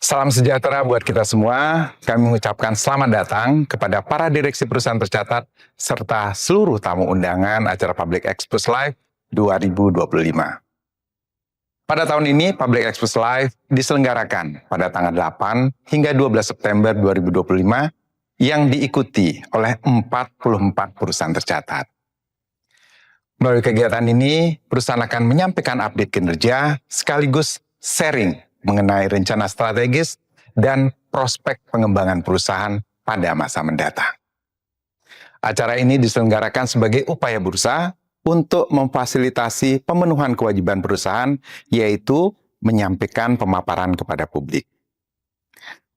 Salam sejahtera buat kita semua. Kami mengucapkan selamat datang kepada para direksi perusahaan tercatat serta seluruh tamu undangan acara Public Expose Live 2025. Pada tahun ini, Public Expose Live diselenggarakan pada tanggal 8 hingga 12 September 2025 yang diikuti oleh 44 perusahaan tercatat. Melalui kegiatan ini, perusahaan akan menyampaikan update kinerja sekaligus sharing mengenai rencana strategis dan prospek pengembangan perusahaan pada masa mendatang. Acara ini diselenggarakan sebagai upaya bursa untuk memfasilitasi pemenuhan kewajiban perusahaan, yaitu menyampaikan pemaparan kepada publik.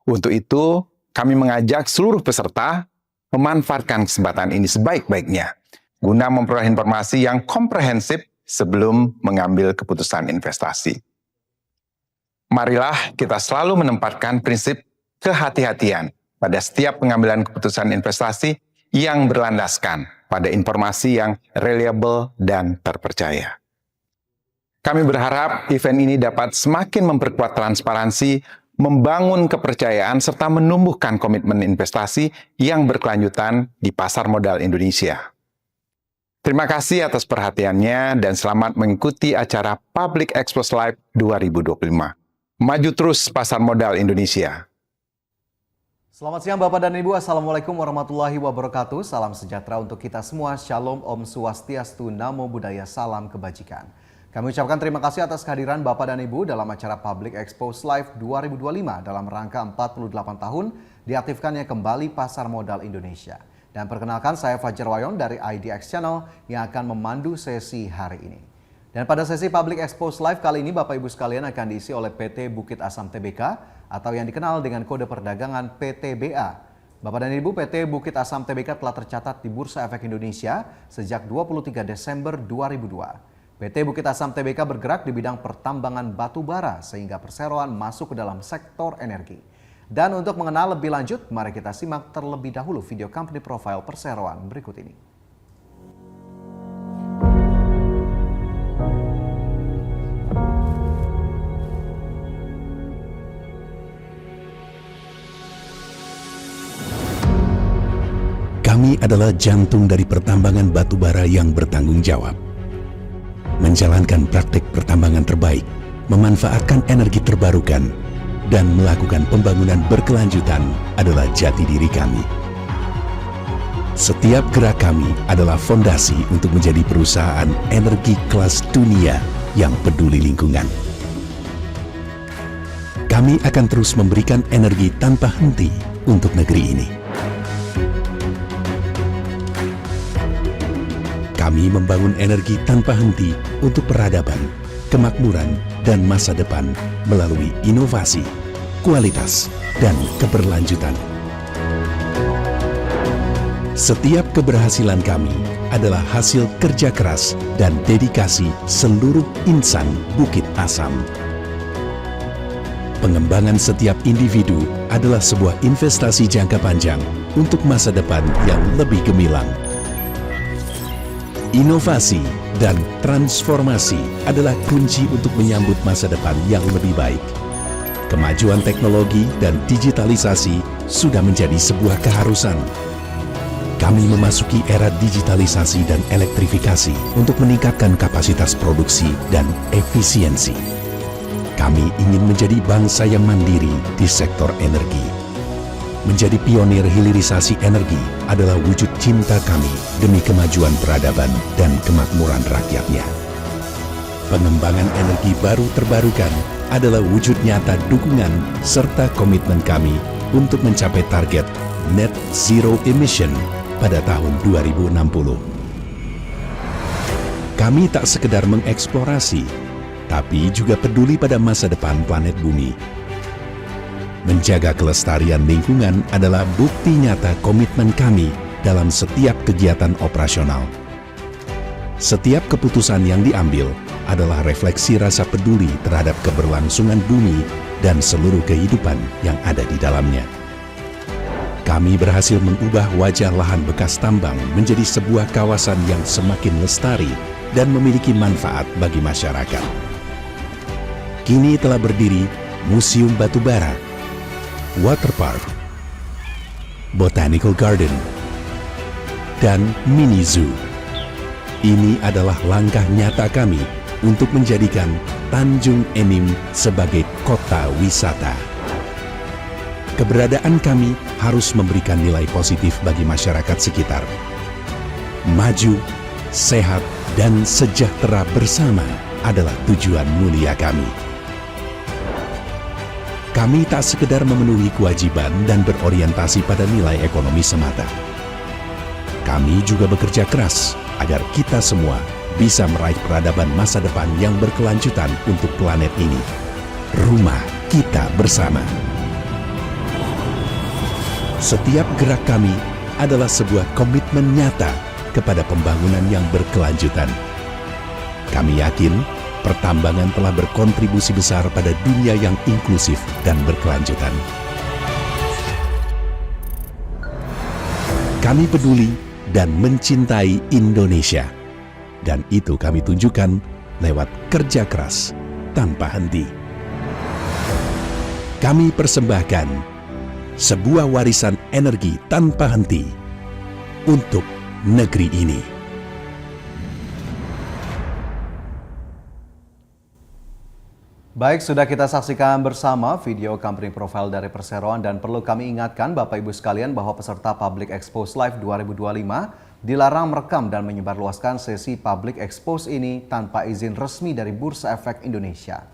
Untuk itu, kami mengajak seluruh peserta memanfaatkan kesempatan ini sebaik-baiknya guna memperoleh informasi yang komprehensif sebelum mengambil keputusan investasi. Marilah kita selalu menempatkan prinsip kehati-hatian pada setiap pengambilan keputusan investasi yang berlandaskan pada informasi yang reliable dan terpercaya. Kami berharap event ini dapat semakin memperkuat transparansi, membangun kepercayaan, serta menumbuhkan komitmen investasi yang berkelanjutan di pasar modal Indonesia. Terima kasih atas perhatiannya dan selamat mengikuti acara Public Expose Live 2025. Maju terus pasar modal Indonesia. Selamat siang Bapak dan Ibu, Assalamualaikum warahmatullahi wabarakatuh. Salam sejahtera untuk kita semua. Shalom, Om Swastiastu, Namo Buddhaya, salam kebajikan. Kami ucapkan terima kasih atas kehadiran Bapak dan Ibu dalam acara Public Expose Live 2025 dalam rangka 48 tahun diaktifkannya kembali pasar modal Indonesia. Dan perkenalkan, saya Fajar Wayon dari IDX Channel yang akan memandu sesi hari ini. Dan pada sesi Public Expose Live kali ini Bapak Ibu sekalian akan diisi oleh PT Bukit Asam Tbk atau yang dikenal dengan kode perdagangan PTBA. Bapak dan Ibu, PT Bukit Asam Tbk telah tercatat di Bursa Efek Indonesia sejak 23 Desember 2002. PT Bukit Asam Tbk bergerak di bidang pertambangan batu bara sehingga perseroan masuk ke dalam sektor energi. Dan untuk mengenal lebih lanjut, mari kita simak terlebih dahulu video company profile perseroan berikut ini. Kami adalah jantung dari pertambangan batu bara yang bertanggung jawab. Menjalankan praktik pertambangan terbaik, memanfaatkan energi terbarukan, dan melakukan pembangunan berkelanjutan adalah jati diri kami. Setiap gerak kami adalah fondasi untuk menjadi perusahaan energi kelas dunia yang peduli lingkungan. Kami akan terus memberikan energi tanpa henti untuk negeri ini. Kami membangun energi tanpa henti untuk peradaban, kemakmuran, dan masa depan melalui inovasi, kualitas, dan keberlanjutan. Setiap keberhasilan kami adalah hasil kerja keras dan dedikasi seluruh insan Bukit Asam. Pengembangan setiap individu adalah sebuah investasi jangka panjang untuk masa depan yang lebih gemilang. Inovasi dan transformasi adalah kunci untuk menyambut masa depan yang lebih baik. Kemajuan teknologi dan digitalisasi sudah menjadi sebuah keharusan. Kami memasuki era digitalisasi dan elektrifikasi untuk meningkatkan kapasitas produksi dan efisiensi. Kami ingin menjadi bangsa yang mandiri di sektor energi. Menjadi pionir hilirisasi energi adalah wujud cinta kami demi kemajuan peradaban dan kemakmuran rakyatnya. Pengembangan energi baru terbarukan adalah wujud nyata dukungan serta komitmen kami untuk mencapai target net zero emission pada tahun 2060. Kami tak sekedar mengeksplorasi, tapi juga peduli pada masa depan planet bumi. Menjaga kelestarian lingkungan adalah bukti nyata komitmen kami dalam setiap kegiatan operasional. Setiap keputusan yang diambil adalah refleksi rasa peduli terhadap keberlangsungan bumi dan seluruh kehidupan yang ada di dalamnya. Kami berhasil mengubah wajah lahan bekas tambang menjadi sebuah kawasan yang semakin lestari dan memiliki manfaat bagi masyarakat. Kini telah berdiri Museum Batubara waterpark, botanical garden, dan mini zoo. Ini adalah langkah nyata kami untuk menjadikan Tanjung Enim sebagai kota wisata. Keberadaan kami harus memberikan nilai positif bagi masyarakat sekitar. Maju, sehat, dan sejahtera bersama adalah tujuan mulia kami. Kami tak sekedar memenuhi kewajiban dan berorientasi pada nilai ekonomi semata. Kami juga bekerja keras agar kita semua bisa meraih peradaban masa depan yang berkelanjutan untuk planet ini. Rumah kita bersama. Setiap gerak kami adalah sebuah komitmen nyata kepada pembangunan yang berkelanjutan. Kami yakin pertambangan telah berkontribusi besar pada dunia yang inklusif dan berkelanjutan. Kami peduli dan mencintai Indonesia. Dan itu kami tunjukkan lewat kerja keras tanpa henti. Kami persembahkan sebuah warisan energi tanpa henti untuk negeri ini. Baik, sudah kita saksikan bersama video company profile dari Perseroan dan perlu kami ingatkan Bapak Ibu sekalian bahwa peserta Public Expose Live 2025 dilarang merekam dan menyebarluaskan sesi Public Expose ini tanpa izin resmi dari Bursa Efek Indonesia.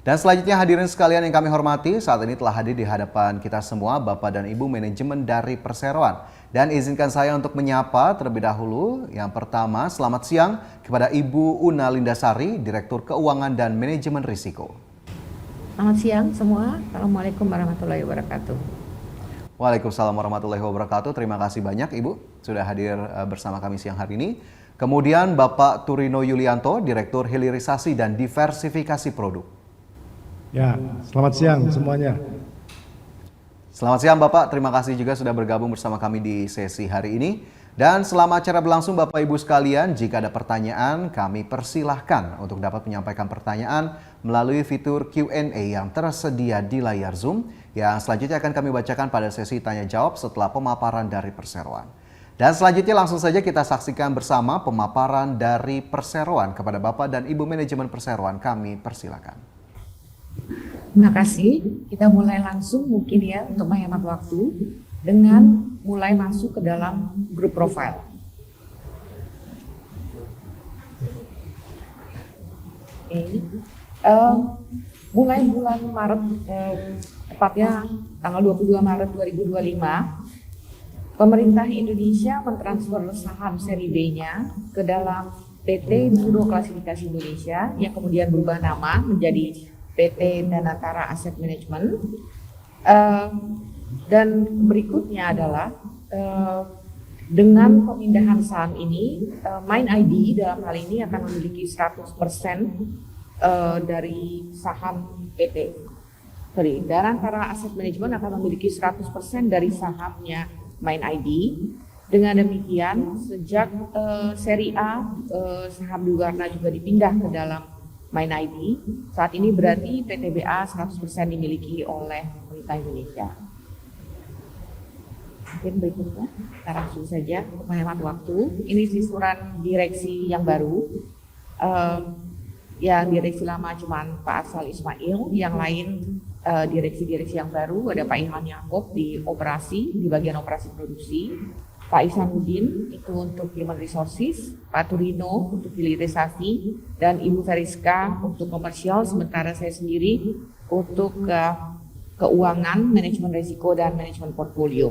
Dan selanjutnya hadirin sekalian yang kami hormati, saat ini telah hadir di hadapan kita semua Bapak dan Ibu manajemen dari Perseroan. Dan izinkan saya untuk menyapa terlebih dahulu. Yang pertama, selamat siang kepada Ibu Una Lindasari, Direktur Keuangan dan Manajemen Risiko. Selamat siang semua. Assalamualaikum warahmatullahi wabarakatuh. Waalaikumsalam warahmatullahi wabarakatuh. Terima kasih banyak Ibu sudah hadir bersama kami siang hari ini. Kemudian Bapak Turino Yulianto, Direktur Hilirisasi dan Diversifikasi Produk. Ya, selamat siang semuanya. Selamat siang Bapak, terima kasih juga sudah bergabung bersama kami di sesi hari ini. Dan selama acara berlangsung Bapak Ibu sekalian, jika ada pertanyaan kami persilahkan untuk dapat menyampaikan pertanyaan melalui fitur Q&A yang tersedia di layar Zoom yang selanjutnya akan kami bacakan pada sesi tanya jawab setelah pemaparan dari Perseroan. Dan selanjutnya langsung saja kita saksikan bersama pemaparan dari Perseroan kepada Bapak dan Ibu manajemen Perseroan, kami persilahkan. Terima kasih. Kita mulai langsung mungkin ya untuk menghemat waktu dengan mulai masuk ke dalam grup profile. Mulai bulan Maret, tepatnya tanggal 22 Maret 2025, pemerintah Indonesia mentransfer saham seri B-nya ke dalam PT Biro Klasifikasi Indonesia yang kemudian berubah nama menjadi PT Danatara Asset Management. Dan berikutnya adalah dengan pemindahan saham ini, MindID dalam hal ini akan memiliki 100% dari saham PT. Danatara Asset Management akan memiliki 100% dari sahamnya MindID. Dengan demikian, sejak seri A, saham Dugarna juga dipindah ke dalam MindID. Saat ini berarti PTBA 100% dimiliki oleh pemerintah Indonesia. Mungkin berikutnya kita langsung saja untuk menghemat waktu. Ini susunan direksi yang baru. Yang direksi lama cuma Pak Arsal Ismail, yang lain direksi-direksi yang baru ada Pak Ilham Yaakob di operasi, di bagian operasi produksi. Pak Isanuddin itu untuk Human Resources, Pak Turino untuk hilirisasi, dan Ibu Veriska untuk komersial, sementara saya sendiri untuk keuangan, manajemen risiko, dan manajemen portfolio.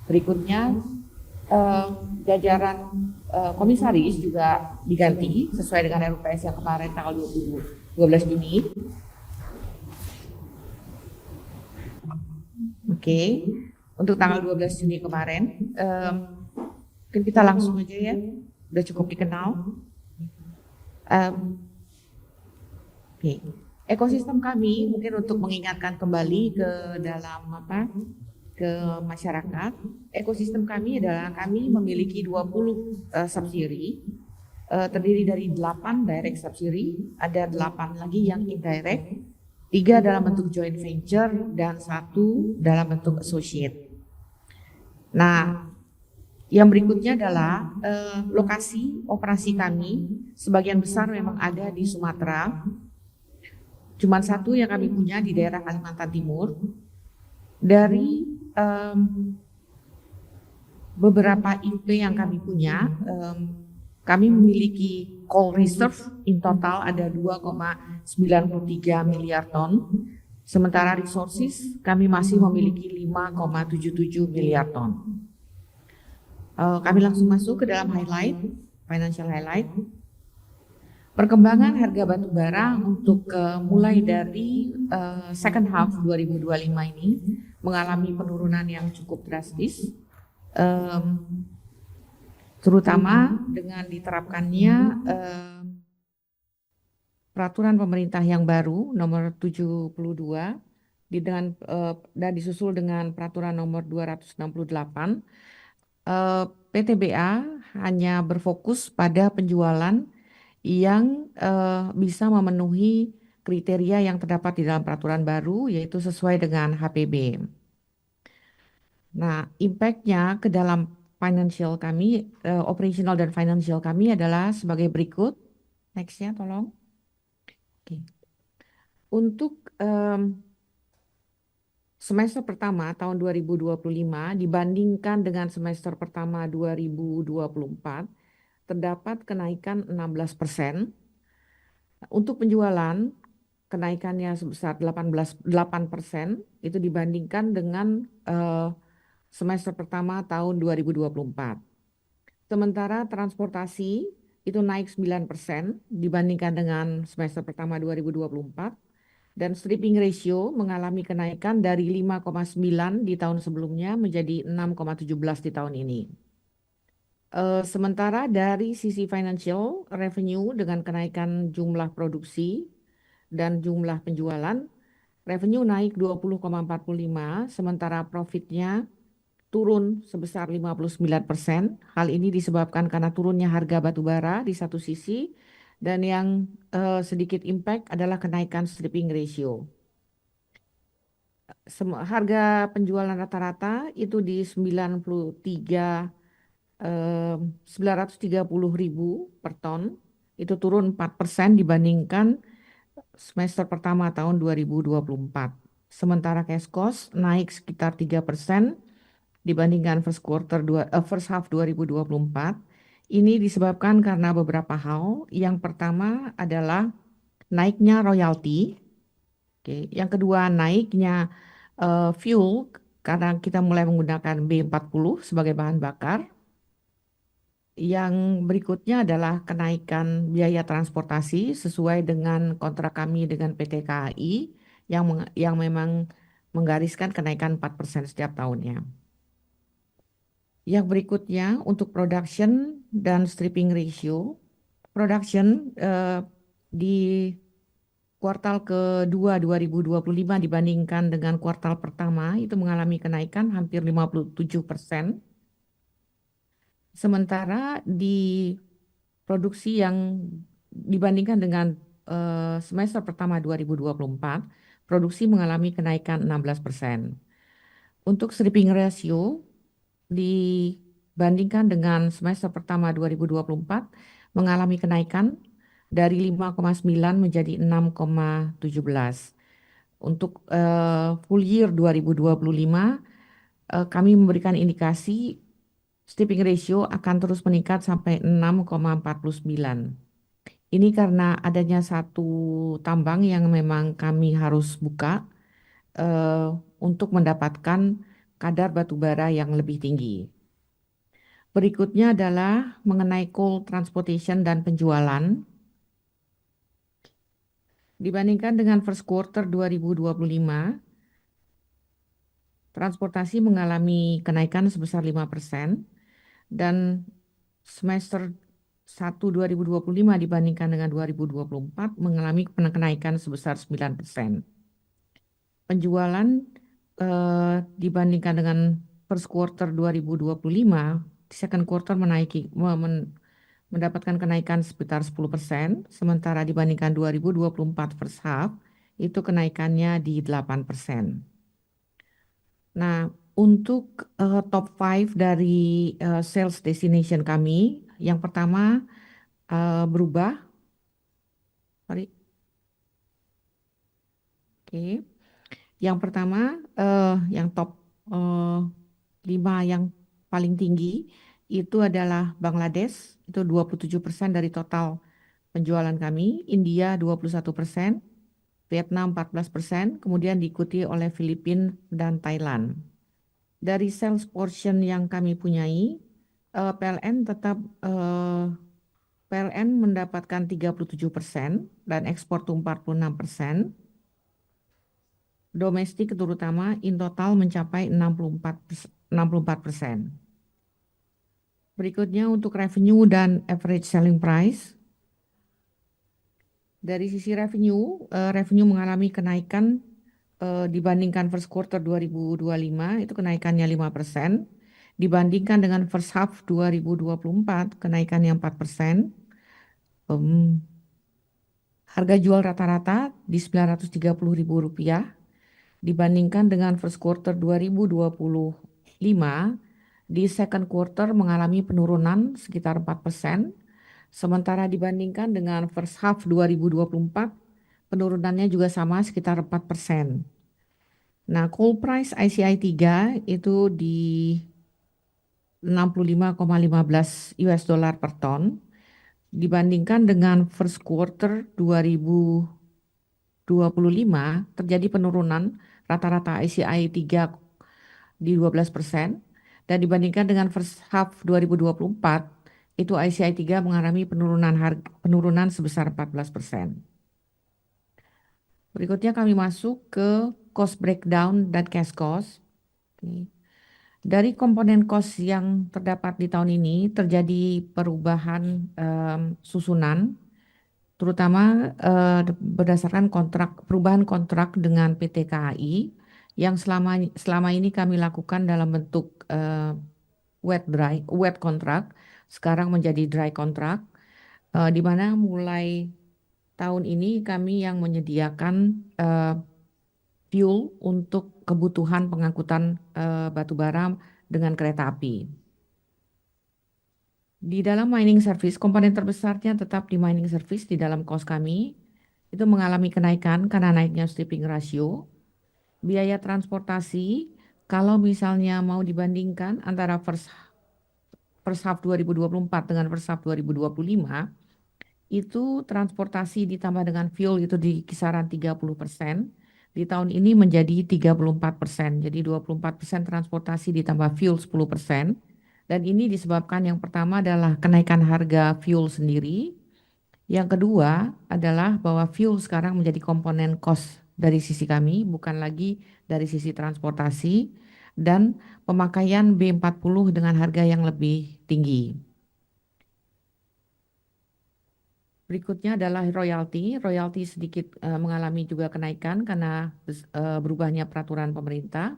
Berikutnya jajaran komisaris juga diganti sesuai dengan RUPS yang kemarin tanggal 12 Juni. Oke. Untuk tanggal 12 Juni kemarin, mungkin kita langsung aja ya, udah cukup dikenal. Oke. Ekosistem kami mungkin untuk mengingatkan kembali ke dalam ke masyarakat. Ekosistem kami adalah kami memiliki 20 subsidiary, terdiri dari 8 direct subsidiary, ada 8 lagi yang indirect. 3 dalam bentuk joint venture, dan 1 dalam bentuk associate. Nah, yang berikutnya adalah lokasi operasi kami. Sebagian besar memang ada di Sumatera. Cuman 1 yang kami punya di daerah Kalimantan Timur. Dari beberapa IP yang kami punya, kami memiliki coal reserve in total ada 2,93 miliar ton. Sementara resources kami masih memiliki 5,77 miliar ton. Kami langsung masuk ke dalam financial highlight. Perkembangan harga batu bara untuk mulai dari second half 2025 ini mengalami penurunan yang cukup drastis, terutama dengan diterapkannya peraturan pemerintah yang baru nomor 72 dan disusul dengan peraturan nomor 268. PTBA hanya berfokus pada penjualan yang bisa memenuhi kriteria yang terdapat di dalam peraturan baru, yaitu sesuai dengan HPB. Nah, impact-nya ke dalam financial kami, operational dan financial kami adalah sebagai berikut. Next-nya tolong. Oke. Untuk semester pertama tahun 2025 dibandingkan dengan semester pertama 2024 terdapat kenaikan 16%. Untuk penjualan kenaikannya sebesar 8% itu dibandingkan dengan semester pertama tahun 2024. Sementara transportasi itu naik 9% dibandingkan dengan semester pertama 2024. Dan stripping ratio mengalami kenaikan dari 5,9 di tahun sebelumnya menjadi 6,17 di tahun ini. Sementara dari sisi financial revenue dengan kenaikan jumlah produksi dan jumlah penjualan, revenue naik 20,45, sementara profitnya turun sebesar 59%. Hal ini disebabkan karena turunnya harga batu bara di satu sisi, dan yang sedikit impact adalah kenaikan stripping ratio. Harga penjualan rata-rata itu di 930.000 per ton, itu turun 4% dibandingkan semester pertama tahun 2024. Sementara cash cost naik sekitar 3% dibandingkan first half 2024. Ini disebabkan karena beberapa hal. Yang pertama adalah naiknya royalti. Oke. Yang kedua naiknya fuel karena kita mulai menggunakan B40 sebagai bahan bakar. Yang berikutnya adalah kenaikan biaya transportasi sesuai dengan kontrak kami dengan PT KAI yang memang menggariskan kenaikan 4% setiap tahunnya. Yang berikutnya untuk production dan stripping ratio. Production di kuartal kedua 2025 dibandingkan dengan kuartal pertama itu mengalami kenaikan hampir 57%. Sementara di produksi yang dibandingkan dengan semester pertama 2024, produksi mengalami kenaikan 16%. Untuk stripping ratio dibandingkan dengan semester pertama 2024 mengalami kenaikan dari 5,9 menjadi 6,17. Untuk full year 2025 kami memberikan indikasi stripping ratio akan terus meningkat sampai 6,49. Ini karena adanya satu tambang yang memang kami harus buka untuk mendapatkan kadar batu bara yang lebih tinggi. Berikutnya adalah mengenai coal transportation dan penjualan. Dibandingkan dengan first quarter 2025, transportasi mengalami kenaikan sebesar 5%, dan semester 1 2025 dibandingkan dengan 2024 mengalami kenaikan sebesar 9%. Penjualan dibandingkan dengan first quarter 2025, di second quarter mendapatkan kenaikan sekitar 10%, sementara dibandingkan 2024 first half itu kenaikannya di 8%. Nah, untuk top 5 dari sales destination kami, yang pertama berubah. Sorry. Oke. Yang pertama, yang top 5 yang paling tinggi itu adalah Bangladesh, itu 27% dari total penjualan kami, India 21%, Vietnam 14%, kemudian diikuti oleh Filipina dan Thailand. Dari sales portion yang kami punyai, PLN mendapatkan 37% dan ekspor itu 46%. Domestik terutama in total mencapai 64%. Berikutnya untuk revenue dan average selling price. Dari sisi revenue, revenue mengalami kenaikan dibandingkan first quarter 2025 itu kenaikannya 5%. Dibandingkan dengan first half 2024 kenaikannya 4%. Harga jual rata-rata di Rp930.000 dibandingkan dengan first quarter 2025 di second quarter mengalami penurunan sekitar 4%. Sementara dibandingkan dengan first half 2024 penurunannya juga sama sekitar 4%. Nah, coal price ICI 3 itu di 65,15 US dollar per ton dibandingkan dengan first quarter 2025 terjadi penurunan rata-rata ICI 3 di 12% dan dibandingkan dengan first half 2024 itu ICI 3 mengalami penurunan sebesar 14%. Berikutnya kami masuk ke cost breakdown dan cash cost. Dari komponen cost yang terdapat di tahun ini terjadi perubahan susunan, terutama berdasarkan perubahan kontrak dengan PT KAI yang selama ini kami lakukan dalam bentuk wet contract, sekarang menjadi dry contract, di mana mulai tahun ini kami yang menyediakan fuel untuk kebutuhan pengangkutan batu bara dengan kereta api. Di dalam mining service, komponen terbesarnya tetap di mining service di dalam cost kami, itu mengalami kenaikan karena naiknya stripping ratio. Biaya transportasi, kalau misalnya mau dibandingkan antara first half 2024 dengan first half 2025, itu transportasi ditambah dengan fuel itu di kisaran 30%. Di tahun ini menjadi 34%, jadi 24% transportasi ditambah fuel 10%. Dan ini disebabkan yang pertama adalah kenaikan harga fuel sendiri. Yang kedua adalah bahwa fuel sekarang menjadi komponen cost dari sisi kami, bukan lagi dari sisi transportasi, dan pemakaian B40 dengan harga yang lebih tinggi. Berikutnya adalah royalti. Royalti sedikit mengalami juga kenaikan karena berubahnya peraturan pemerintah.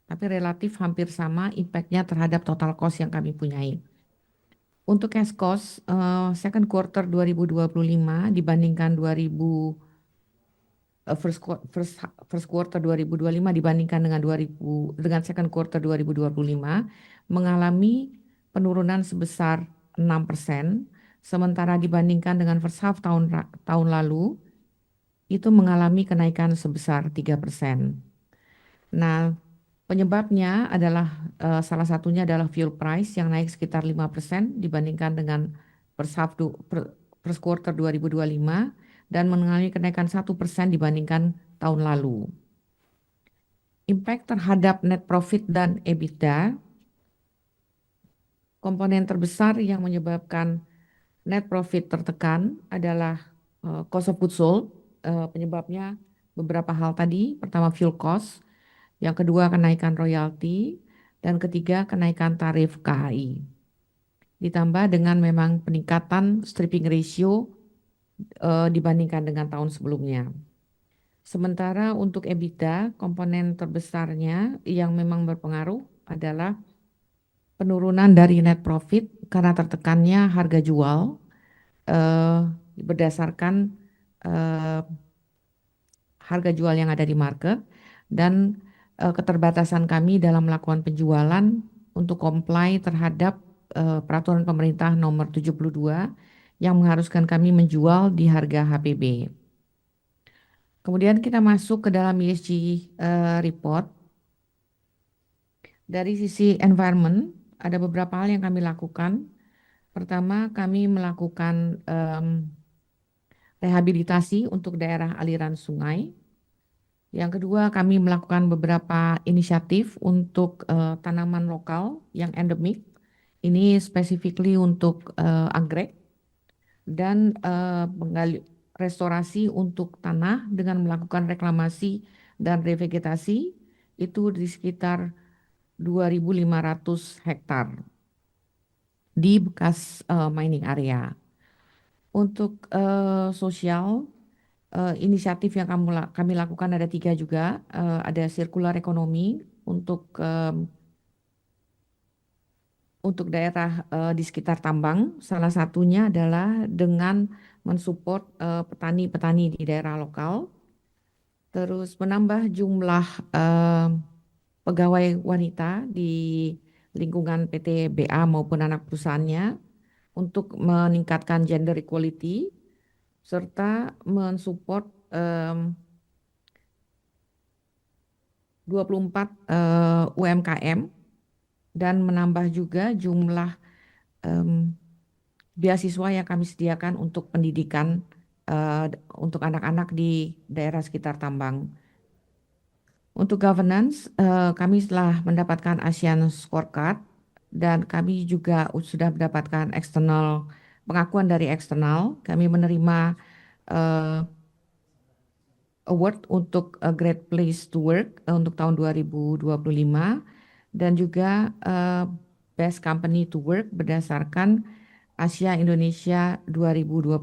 Tapi relatif hampir sama impact-nya terhadap total cost yang kami punyai. Untuk cash cost, second quarter 2025 dibandingkan first quarter 2025 dibandingkan dengan second quarter 2025 mengalami penurunan sebesar 6%, sementara dibandingkan dengan first half tahun lalu itu mengalami kenaikan sebesar 3%. Nah, penyebabnya adalah salah satunya adalah fuel price yang naik sekitar 5% dibandingkan dengan first quarter 2025 dan mengalami kenaikan 1% dibandingkan tahun lalu. Impact terhadap net profit dan EBITDA, komponen terbesar yang menyebabkan net profit tertekan adalah cost of goods sold. Penyebabnya beberapa hal tadi, pertama fuel cost, yang kedua kenaikan royalti, dan ketiga kenaikan tarif KAI. Ditambah dengan memang peningkatan stripping ratio dibandingkan dengan tahun sebelumnya. Sementara untuk EBITDA, komponen terbesarnya yang memang berpengaruh adalah penurunan dari net profit karena tertekannya harga jual berdasarkan eh, harga jual yang ada di market dan keterbatasan kami dalam melakukan penjualan untuk comply terhadap peraturan pemerintah nomor 72 yang mengharuskan kami menjual di harga HPB. Kemudian kita masuk ke dalam ESG report. Dari sisi environment, ada beberapa hal yang kami lakukan. Pertama, kami melakukan rehabilitasi untuk daerah aliran sungai. Yang kedua, kami melakukan beberapa inisiatif untuk tanaman lokal yang endemik. Ini specifically untuk anggrek dan restorasi untuk tanah dengan melakukan reklamasi dan revegetasi itu di sekitar 2.500 hektar di bekas mining area. Untuk sosial, inisiatif yang kami lakukan ada 3 juga. Ada circular economy untuk daerah di sekitar tambang. Salah satunya adalah dengan mensupport petani-petani di daerah lokal. Terus menambah jumlah pegawai wanita di lingkungan PT BA maupun anak perusahaannya untuk meningkatkan gender equality serta mensupport 24 UMKM dan menambah juga jumlah beasiswa yang kami sediakan untuk pendidikan untuk anak-anak di daerah sekitar tambang. Untuk governance, kami telah mendapatkan ASEAN Scorecard dan kami juga sudah mendapatkan pengakuan dari eksternal. Kami menerima award untuk a Great Place to Work untuk tahun 2025 dan juga Best Company to Work berdasarkan Asia Indonesia 2025.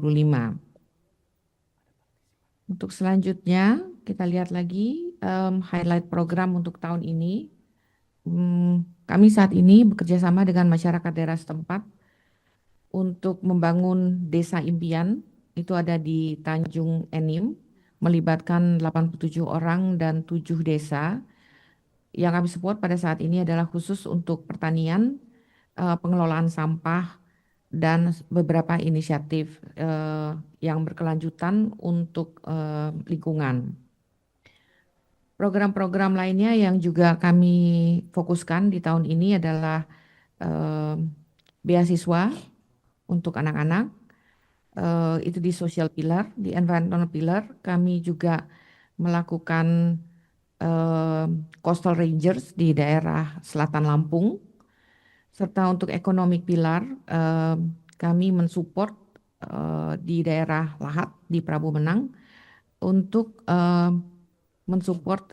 Untuk selanjutnya kita lihat lagi highlight program untuk tahun ini. Kami saat ini bekerja sama dengan masyarakat daerah setempat untuk membangun desa impian. Itu ada di Tanjung Enim, melibatkan 87 orang dan 7 desa. Yang kami support pada saat ini adalah khusus untuk pertanian, pengelolaan sampah, dan beberapa inisiatif yang berkelanjutan untuk lingkungan. Program-program lainnya yang juga kami fokuskan di tahun ini adalah beasiswa untuk anak-anak, itu di social pillar, di environmental pillar. Kami juga melakukan coastal rangers di daerah selatan Lampung, serta untuk economic pillar kami mensupport di daerah Lahat di Prabu Menang untuk mensupport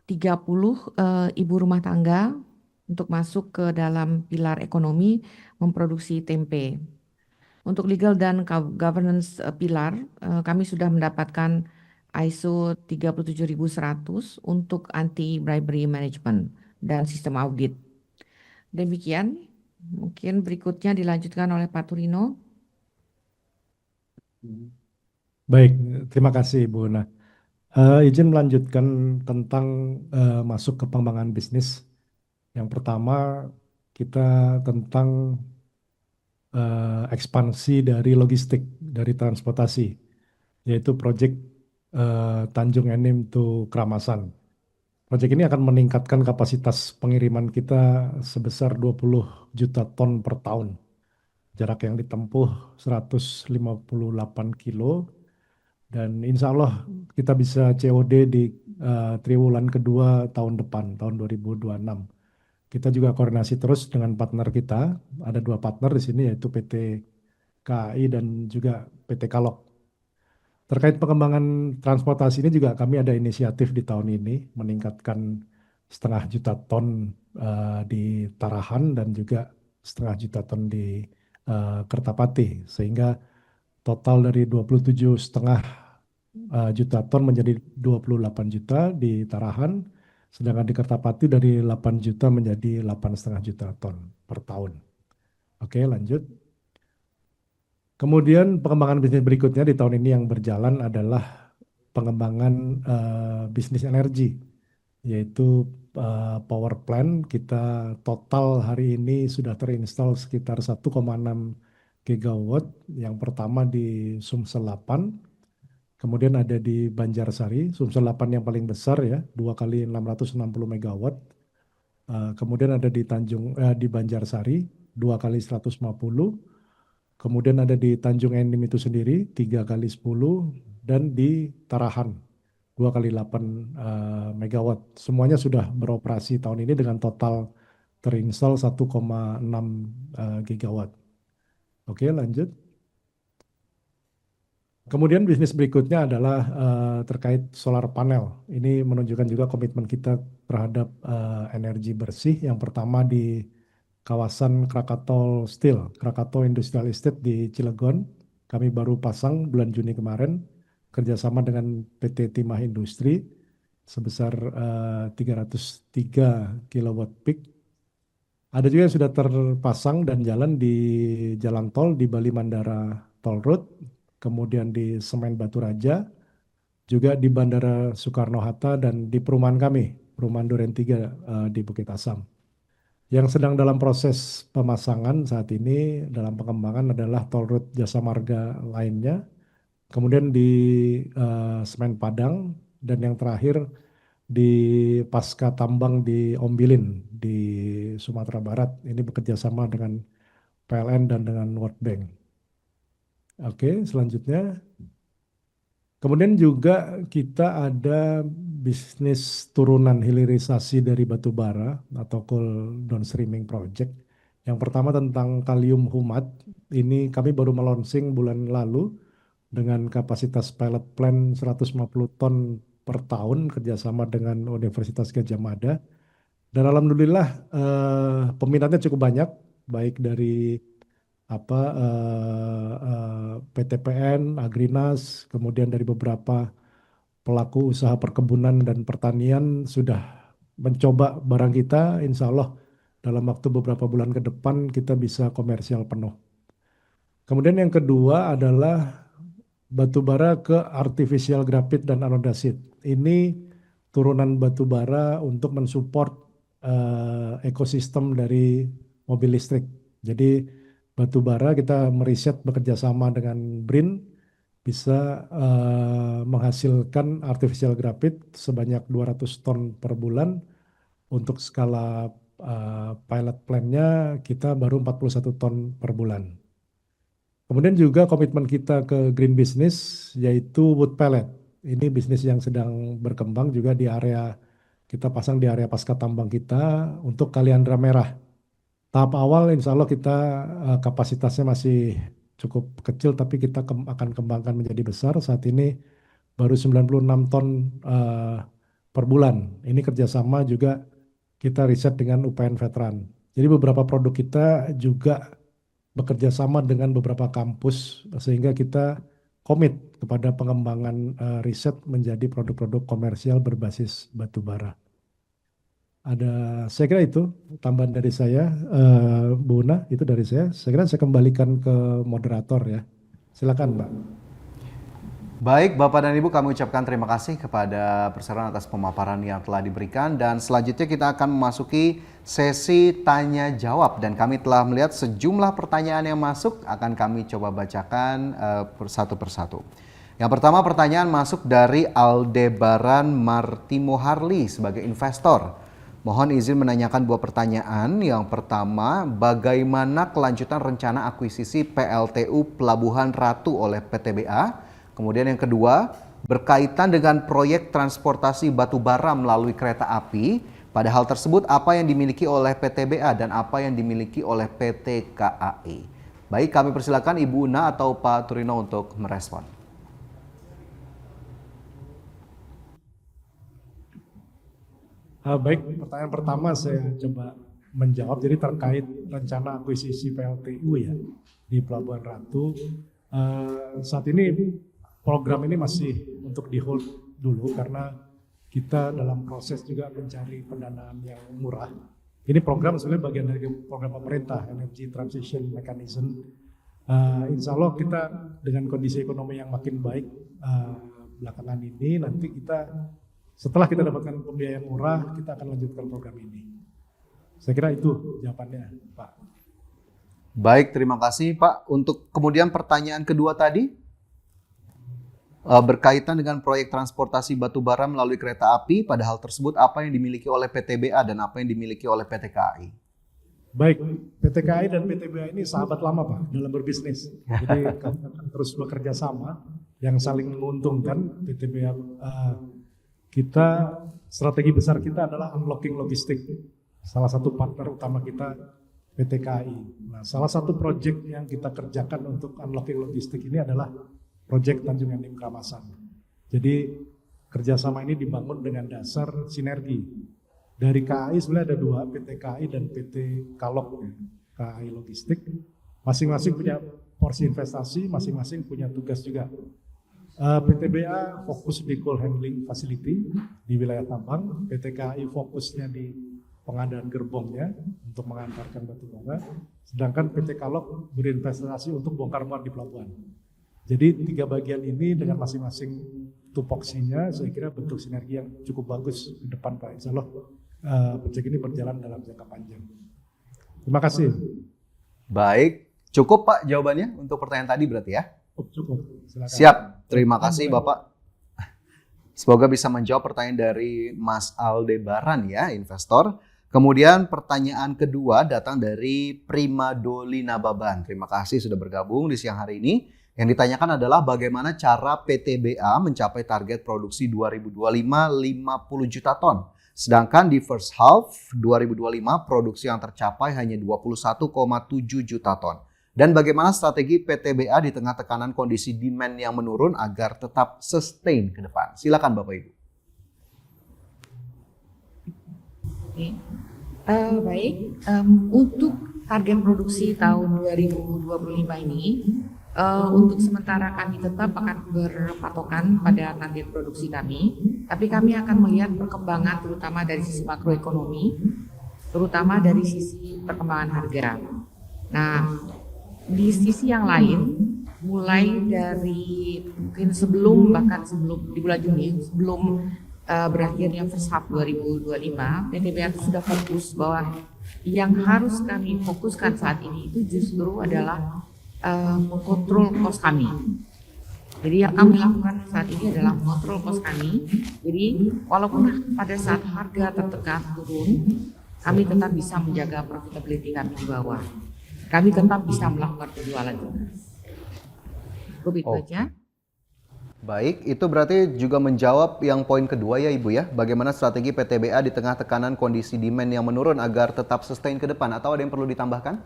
30 ibu rumah tangga untuk masuk ke dalam pilar ekonomi memproduksi tempe. Untuk legal dan governance pilar kami sudah mendapatkan ISO 37100 untuk anti bribery management dan sistem audit. Demikian, mungkin berikutnya dilanjutkan oleh Pak Turino. Baik, terima kasih Bu Una. Izin melanjutkan tentang masuk ke pengembangan bisnis. Yang pertama kita tentang ekspansi dari logistik, dari transportasi, yaitu proyek Tanjung Enim to Kramasan. Proyek ini akan meningkatkan kapasitas pengiriman kita sebesar 20 juta ton per tahun. Jarak yang ditempuh 158 kilo. Dan insya Allah kita bisa COD di triwulan kedua tahun depan, tahun 2026. Kita juga koordinasi terus dengan partner kita. Ada 2 partner di sini yaitu PT KAI dan juga PT Kalok. Terkait pengembangan transportasi ini juga kami ada inisiatif di tahun ini meningkatkan 0,5 juta ton di Tarahan dan juga 0,5 juta ton di Kertapati, sehingga total dari 27,5 juta ton menjadi 28 juta di Tarahan, sedangkan di Kertapati dari 8 juta menjadi 8,5 juta ton per tahun. Oke, lanjut. Kemudian pengembangan bisnis berikutnya di tahun ini yang berjalan adalah pengembangan bisnis energi, yaitu power plant. Kita total hari ini sudah terinstall sekitar 1,6 gigawatt. Yang pertama di Sumsel 8, kemudian ada di Banjarsari, Sumsel 8 yang paling besar ya, 2 kali 660 megawatt. Kemudian ada di Banjarsari, 2 kali 150. Kemudian ada di Tanjung Enim itu sendiri 3 kali 10, dan di Tarahan 2 kali 8 megawatt. Semuanya sudah beroperasi tahun ini dengan total terinstall 1,6 gigawatt. Oke, lanjut. Kemudian bisnis berikutnya adalah terkait solar panel. Ini menunjukkan juga komitmen kita terhadap energi bersih. Yang pertama di kawasan Krakatau Steel, Krakatau Industrial Estate di Cilegon. Kami baru pasang bulan Juni kemarin kerjasama dengan PT Timah Industri sebesar 303 kilowatt peak. Ada juga yang sudah terpasang dan jalan di jalan tol di Bali Mandara Toll Road, kemudian di Semen Batu Raja, juga di Bandara Soekarno-Hatta, dan di perumahan kami, perumahan Duren 3 di Bukit Asam. Yang sedang dalam proses pemasangan saat ini dalam pengembangan adalah Toll Road Jasa Marga lainnya, kemudian di Semen Padang, dan yang terakhir di Pasca Tambang di Ombilin di Sumatera Barat. Ini bekerja sama dengan PLN dan dengan World Bank. Oke, selanjutnya. Kemudian juga kita ada bisnis turunan hilirisasi dari batu bara atau coal downstreaming project. Yang pertama tentang kalium humat, ini kami baru melonsing bulan lalu dengan kapasitas pilot plant 150 ton per tahun kerjasama dengan Universitas Gadjah Mada. Dan alhamdulillah peminatnya cukup banyak, baik dari PTPN, Agrinas, kemudian dari beberapa pelaku usaha perkebunan dan pertanian sudah mencoba barang kita. Insya Allah dalam waktu beberapa bulan ke depan kita bisa komersial penuh. Kemudian yang kedua adalah batu bara ke artificial graphite dan anodasit. Ini turunan batu bara untuk mensupport ekosistem dari mobil listrik. Jadi batu bara kita meriset bekerja sama dengan BRIN bisa menghasilkan artificial graphite sebanyak 200 ton per bulan. Untuk skala pilot plant-nya kita baru 41 ton per bulan. Kemudian juga komitmen kita ke green business yaitu wood pellet. Ini bisnis yang sedang berkembang juga di area, kita pasang di area pasca tambang kita untuk Kaliandra Merah. Tahap awal insya Allah kita kapasitasnya masih cukup kecil, tapi kita akan kembangkan menjadi besar. Saat ini baru 96 ton per bulan. Ini kerjasama juga kita riset dengan UPN Veteran. Jadi beberapa produk kita juga bekerja sama dengan beberapa kampus sehingga kita komit kepada pengembangan riset menjadi produk-produk komersial berbasis batu bara. Saya kira itu tambahan dari saya, Bu Una, itu dari saya. Saya kira saya kembalikan ke moderator ya. Silakan, Mbak. Baik, Bapak dan Ibu, kami ucapkan terima kasih kepada perseroan atas pemaparan yang telah diberikan, dan selanjutnya kita akan memasuki sesi tanya jawab, dan kami telah melihat sejumlah pertanyaan yang masuk, akan kami coba bacakan satu persatu. Yang pertama pertanyaan masuk dari Aldebaran Martimo Harli sebagai investor. Mohon izin menanyakan dua pertanyaan. Yang pertama, bagaimana kelanjutan rencana akuisisi PLTU Pelabuhan Ratu oleh PTBA? Kemudian yang kedua, berkaitan dengan proyek transportasi batu bara melalui kereta api. Pada hal tersebut, apa yang dimiliki oleh PTBA dan apa yang dimiliki oleh PT KAI? Baik, kami persilakan Ibu Una atau Pak Turino untuk merespon. Baik, pertanyaan pertama saya coba menjawab. Jadi terkait rencana akuisisi PLTU ya di Pelabuhan Ratu, saat ini program ini masih untuk di hold dulu karena kita dalam proses juga mencari pendanaan yang murah. Ini program sebenarnya bagian dari program pemerintah Energy Transition Mechanism Insya Allah kita dengan kondisi ekonomi yang makin baik belakangan ini, nanti kita setelah kita dapatkan pembiayaan murah, kita akan lanjutkan program ini. Saya kira itu jawabannya, Pak. Baik, terima kasih Pak. Untuk kemudian pertanyaan kedua tadi, berkaitan dengan proyek transportasi batubara melalui kereta api, pada hal tersebut apa yang dimiliki oleh PTBA dan apa yang dimiliki oleh PT KAI? Baik, PT KAI dan PTBA ini sahabat lama Pak dalam berbisnis. Jadi kami akan terus bekerja sama yang saling menguntungkan. PTBA kita, strategi besar kita adalah unlocking logistik. Salah satu partner utama kita PT KAI. Nah, salah satu proyek yang kita kerjakan untuk unlocking logistik ini adalah proyek Tanjung Enim Kramasan. Jadi kerjasama ini dibangun dengan dasar sinergi. Dari KAI sebenarnya ada dua, PT KAI dan PT Kalok, KAI Logistik. Masing-masing punya porsi investasi, masing-masing punya tugas juga. PTBA fokus di coal handling facility di wilayah tambang, PT KAI fokusnya di pengadaan gerbongnya untuk mengantarkan batu bara, sedangkan PT Kalok berinvestasi untuk bongkar muat di pelabuhan. Jadi tiga bagian ini dengan masing-masing tupoksinya, saya kira bentuk sinergi yang cukup bagus ke depan Pak. Insya Allah proyek ini berjalan dalam jangka panjang. Terima kasih. Baik, cukup Pak jawabannya untuk pertanyaan tadi berarti ya? Cukup. Silakan. Siap, terima kasih Bapak. Semoga bisa menjawab pertanyaan dari Mas Aldebaran ya, investor. Kemudian pertanyaan kedua datang dari Prima Dolina Baban. Terima kasih sudah bergabung di siang hari ini. Yang ditanyakan adalah bagaimana cara PTBA mencapai target produksi 2025 50 juta ton. Sedangkan di first half 2025 produksi yang tercapai hanya 21,7 juta ton. Dan bagaimana strategi PTBA di tengah tekanan kondisi demand yang menurun agar tetap sustain ke depan? Silakan Bapak Ibu. Baik, untuk target produksi tahun 2025 ini, untuk sementara kami tetap akan berpatokan pada target produksi kami, tapi kami akan melihat perkembangan terutama dari sisi makroekonomi, terutama dari sisi perkembangan harga. Nah, di sisi yang lain, mulai dari mungkin bahkan sebelum di bulan Juni, sebelum berakhirnya first half 2025, PTBA sudah fokus bahwa yang harus kami fokuskan saat ini itu justru adalah mengontrol kos kami. Jadi yang kami lakukan saat ini adalah mengontrol kos kami. Jadi walaupun pada saat harga tertekan turun, kami tetap bisa menjaga profitability kami di bawah. Kami tetap bisa melakukan penjualan juga. Begitu aja. Baik, itu berarti juga menjawab yang poin kedua ya Ibu ya. Bagaimana strategi PTBA di tengah tekanan kondisi demand yang menurun agar tetap sustain ke depan, atau ada yang perlu ditambahkan?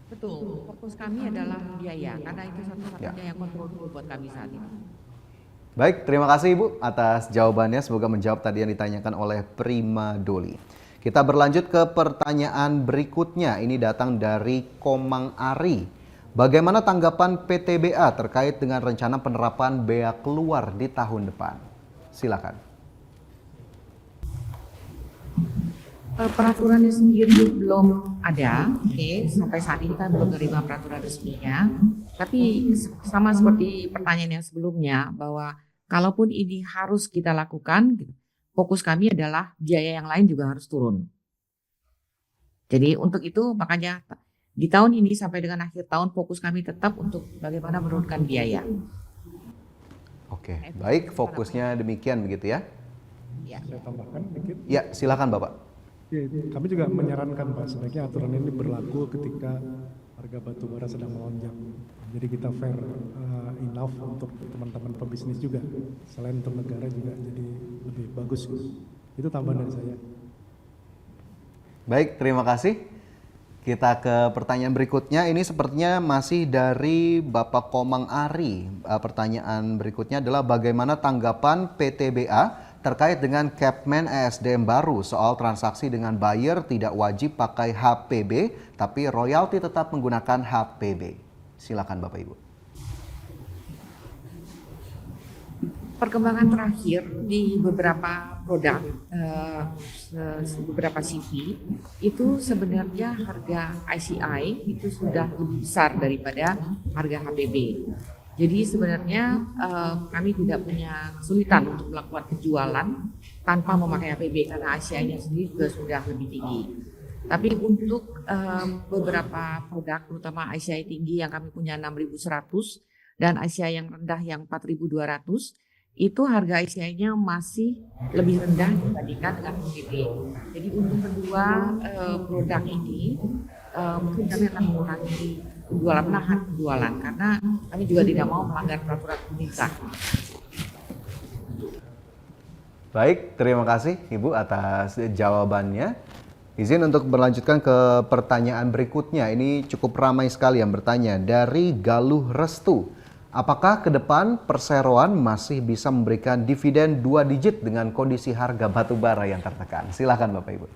Betul, fokus kami adalah biaya, karena itu satu-satunya yang kontrol buat kami saat ini. Baik, terima kasih Ibu atas jawabannya. Semoga menjawab tadi yang ditanyakan oleh Prima Doli. Kita berlanjut ke pertanyaan berikutnya. Ini datang dari Komang Ari. Bagaimana tanggapan PTBA terkait dengan rencana penerapan bea keluar di tahun depan? Silakan. Peraturannya sendiri belum ada, sampai saat ini kan belum menerima peraturan resminya. Tapi sama seperti pertanyaan yang sebelumnya, bahwa kalaupun ini harus kita lakukan, fokus kami adalah biaya yang lain juga harus turun. Jadi untuk itu makanya di tahun ini sampai dengan akhir tahun fokus kami tetap untuk bagaimana menurunkan biaya. Oke, baik, fokusnya demikian begitu ya? Ya. Saya tambahkan dikit. Ya, silakan Bapak. Ya, kami juga menyarankan Pak, sebaiknya aturan ini berlaku ketika harga batu bara sedang melonjak. Jadi kita fair enough untuk teman-teman pebisnis juga. Selain untuk negara juga jadi lebih bagus. Itu tambahan dari saya. Baik, terima kasih. Kita ke pertanyaan berikutnya. Ini sepertinya masih dari Bapak Komang Ari. Pertanyaan berikutnya adalah bagaimana tanggapan PTBA terkait dengan Capman ESDM baru soal transaksi dengan buyer tidak wajib pakai HPB, tapi royalti tetap menggunakan HPB. Silakan Bapak Ibu. perkembangan terakhir di beberapa produk, beberapa CV itu sebenarnya harga ICI itu sudah lebih besar daripada harga HPB. Jadi sebenarnya kami tidak punya kesulitan untuk melakukan penjualan tanpa memakai HPB karena ICI-nya sendiri juga sudah lebih tinggi. Tapi untuk beberapa produk, terutama ICI tinggi yang kami punya 6.100 dan ICI yang rendah yang 4.200, itu harga ICI-nya masih lebih rendah dibandingkan dengan HPB. Jadi untuk kedua produk ini mungkin kami akan mengurangi penjualan, menahan penjualan karena kami juga tidak mau melanggar peraturan pemerintah. Baik, terima kasih Ibu atas jawabannya. Izin untuk berlanjutkan ke pertanyaan berikutnya. Ini cukup ramai sekali yang bertanya dari Galuh Restu. Apakah ke depan perseroan masih bisa memberikan dividen 2 digit dengan kondisi harga batu bara yang tertekan? Silakan Bapak Ibu.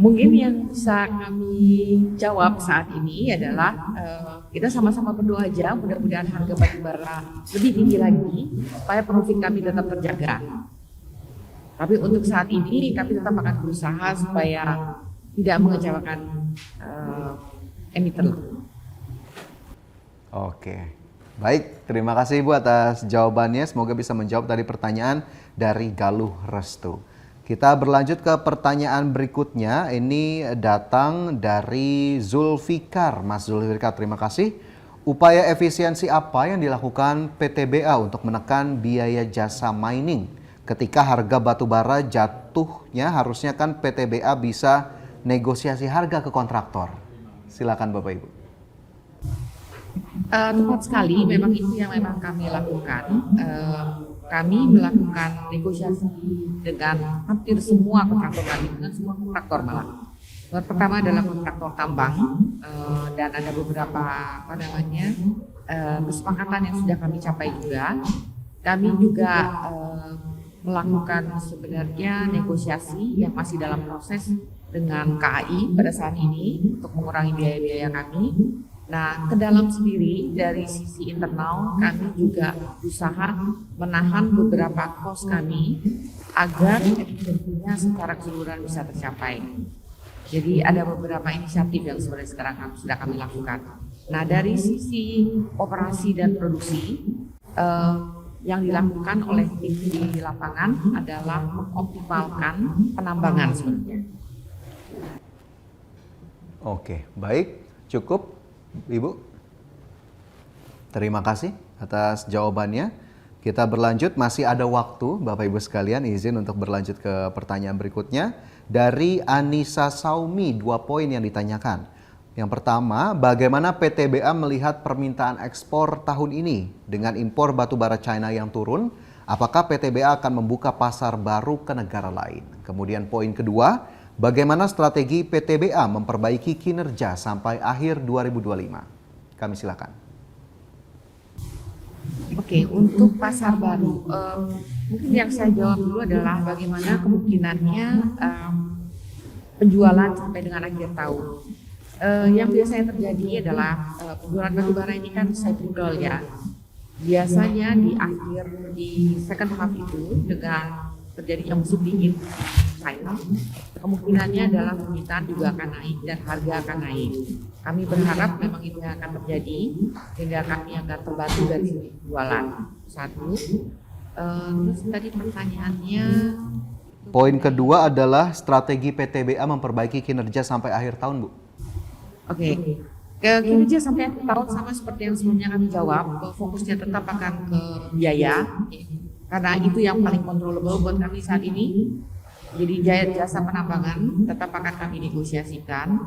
Mungkin yang bisa kami jawab saat ini adalah kita sama-sama berdoa aja mudah-mudahan harga batu bara lebih tinggi lagi supaya profit kami tetap terjaga. Tapi untuk saat ini kami tetap akan berusaha supaya tidak mengecewakan emiten. Oke, baik. Terima kasih Ibu atas jawabannya. Semoga bisa menjawab tadi pertanyaan dari Galuh Restu. Kita berlanjut ke pertanyaan berikutnya. Ini datang dari Zulfikar. Mas Zulfikar, terima kasih. Upaya efisiensi apa yang dilakukan PTBA untuk menekan biaya jasa mining? Ketika harga batu bara jatuhnya, harusnya kan PTBA bisa negosiasi harga ke kontraktor. Silakan Bapak Ibu. Tepat sekali, memang itu yang memang kami lakukan. Kami melakukan negosiasi dengan hampir semua kontraktor kami, dengan semua kontraktor malah. Pertama adalah kontraktor tambang dan ada beberapa kesepakatan yang sudah kami capai juga. Kami juga melakukan sebenarnya negosiasi yang masih dalam proses dengan KAI pada saat ini untuk mengurangi biaya-biaya kami. Nah, ke dalam sendiri dari sisi internal kami juga berusaha menahan beberapa kos kami agar efisiensinya secara keseluruhan bisa tercapai. Jadi ada beberapa inisiatif yang sebenarnya sekarang sudah kami lakukan. Nah, dari sisi operasi dan produksi yang dilakukan oleh tim di lapangan adalah mengoptimalkan penambangan sebenarnya. Oke, baik. Cukup Ibu. Terima kasih atas jawabannya. Kita berlanjut, masih ada waktu Bapak Ibu sekalian, izin untuk berlanjut ke pertanyaan berikutnya. Dari Anissa Saumi, 2 poin yang ditanyakan. Yang pertama, bagaimana PTBA melihat permintaan ekspor tahun ini dengan impor batu bara China yang turun? Apakah PTBA akan membuka pasar baru ke negara lain? Kemudian poin kedua, bagaimana strategi PTBA memperbaiki kinerja sampai akhir 2025? Kami silakan. Oke, untuk pasar baru, mungkin yang saya jawab dulu adalah bagaimana kemungkinannya penjualan sampai dengan akhir tahun. Yang biasanya terjadi adalah penjualan batubara ini kan cyclical ya. Biasanya di second half itu dengan terjadinya musim dingin China, kemungkinannya adalah permintaan juga akan naik dan harga akan naik. Kami berharap memang itu akan terjadi sehingga kami akan terbantu dari sisi penjualan. Satu, terus tadi pertanyaannya. Poin kedua adalah strategi PTBA memperbaiki kinerja sampai akhir tahun, Bu. Oke. Kinerja sampai akhir tahun sama seperti yang sebelumnya kami jawab, fokusnya tetap akan ke biaya, karena itu yang paling controllable buat kami saat ini. Jadi jasa penambangan tetap akan kami negosiasikan.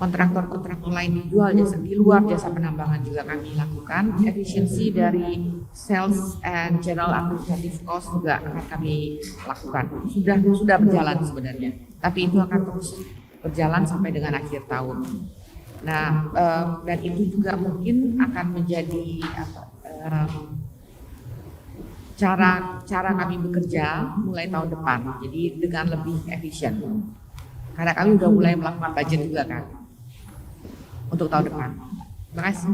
Kontraktor-kontraktor lain dijual jasa di luar jasa penambangan juga kami lakukan. Efisiensi dari sales and general administrative cost juga akan kami lakukan. Sudah berjalan sebenarnya, tapi itu akan terus berjalan sampai dengan akhir tahun. Nah, dan itu juga mungkin akan menjadi cara kami bekerja mulai tahun depan. Jadi dengan lebih efisien. Karena kami sudah mulai melakukan budget juga kan untuk tahun depan. Terima kasih.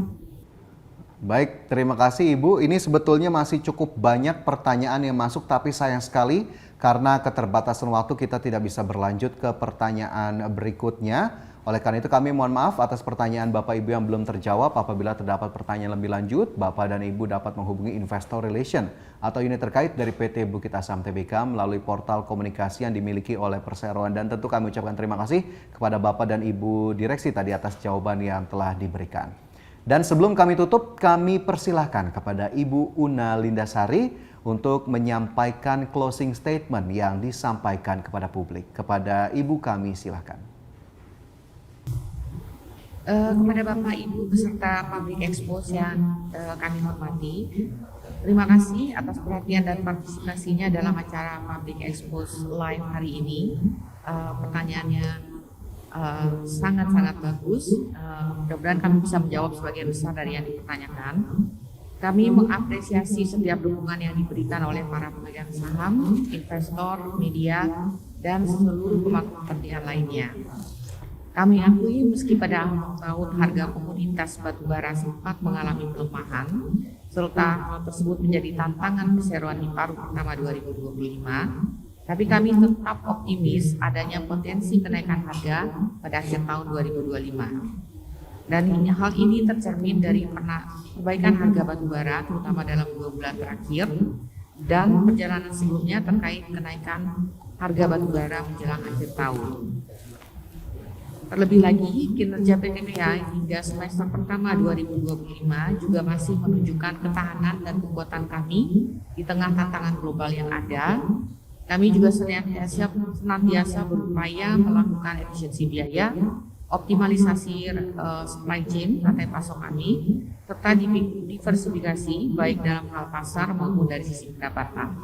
Baik, terima kasih Ibu. Ini sebetulnya masih cukup banyak pertanyaan yang masuk, tapi sayang sekali karena keterbatasan waktu kita tidak bisa berlanjut ke pertanyaan berikutnya. Oleh karena itu kami mohon maaf atas pertanyaan Bapak Ibu yang belum terjawab. Apabila terdapat pertanyaan lebih lanjut, Bapak dan Ibu dapat menghubungi Investor Relation atau unit terkait dari PT Bukit Asam Tbk melalui portal komunikasi yang dimiliki oleh perseroan. Dan tentu kami ucapkan terima kasih kepada Bapak dan Ibu Direksi tadi atas jawaban yang telah diberikan. Dan sebelum kami tutup, kami persilahkan kepada Ibu Una Lindasari untuk menyampaikan closing statement yang disampaikan kepada publik. Kepada Ibu kami silahkan. Kepada Bapak Ibu peserta Public Expose yang kami hormati, terima kasih atas perhatian dan partisipasinya dalam acara Public Expose Live hari ini. Pertanyaannya sangat-sangat bagus. Mudah-mudahan kami bisa menjawab sebagian besar dari yang dipertanyakan. Kami mengapresiasi setiap dukungan yang diberikan oleh para pemegang saham, investor, media, dan seluruh pemangku kepentingan lainnya. Kami akui meski pada awal tahun harga komoditas batubara sempat mengalami pelemahan, serta hal tersebut menjadi tantangan perseroan di paruh pertama 2025, tapi kami tetap optimis adanya potensi kenaikan harga pada akhir tahun 2025. Dan hal ini tercermin dari perbaikan harga batubara terutama dalam 2 bulan terakhir dan perjalanan sebelumnya terkait kenaikan harga batubara menjelang akhir tahun. Terlebih lagi, kinerja PTBA hingga semester pertama 2025 juga masih menunjukkan ketahanan dan kekuatan kami di tengah tantangan global yang ada. Kami juga senantiasa berupaya melakukan efisiensi biaya, optimalisasi supply chain rantai pasok kami, serta diversifikasi baik dalam hal pasar maupun dari sisi pendapatan.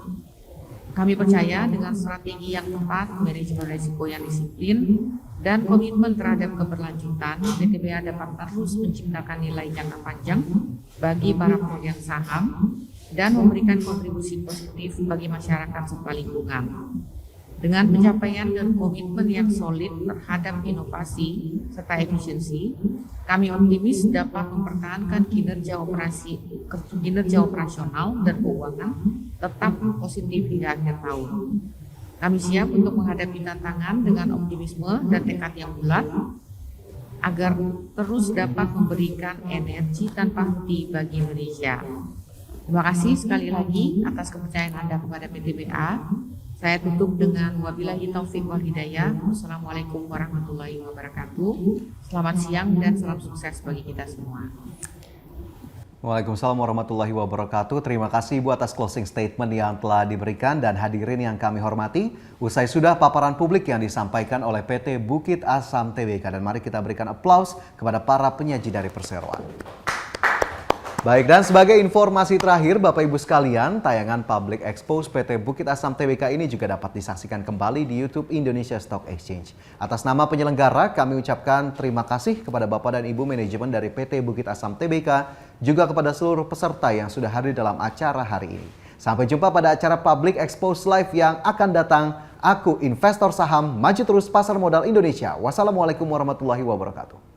Kami percaya dengan strategi yang tepat, manajemen risiko yang disiplin, dan komitmen terhadap keberlanjutan, PTBA dapat terus menciptakan nilai jangka panjang bagi para pemegang saham dan memberikan kontribusi positif bagi masyarakat serta lingkungan. Dengan pencapaian dan komitmen yang solid terhadap inovasi serta efisiensi, kami optimis dapat mempertahankan kinerja operasional dan keuangan tetap positif hingga akhir tahun. Kami siap untuk menghadapi tantangan dengan optimisme dan tekad yang bulat agar terus dapat memberikan energi tanpa henti bagi Indonesia. Terima kasih sekali lagi atas kepercayaan Anda kepada PTBA. Saya tutup dengan wabillahi taufik wal hidayah. Wassalamualaikum warahmatullahi wabarakatuh. Selamat siang dan salam sukses bagi kita semua. Waalaikumsalam warahmatullahi wabarakatuh. Terima kasih Ibu atas closing statement yang telah diberikan dan hadirin yang kami hormati. Usai sudah paparan publik yang disampaikan oleh PT Bukit Asam Tbk, dan mari kita berikan aplaus kepada para penyaji dari perseroan. Baik, dan sebagai informasi terakhir Bapak Ibu sekalian, tayangan Public Expose PT Bukit Asam Tbk ini juga dapat disaksikan kembali di YouTube Indonesia Stock Exchange. Atas nama penyelenggara, kami ucapkan terima kasih kepada Bapak dan Ibu manajemen dari PT Bukit Asam Tbk, juga kepada seluruh peserta yang sudah hadir dalam acara hari ini. Sampai jumpa pada acara Public Expose Live yang akan datang. Aku investor saham, maju terus pasar modal Indonesia. Wassalamualaikum warahmatullahi wabarakatuh.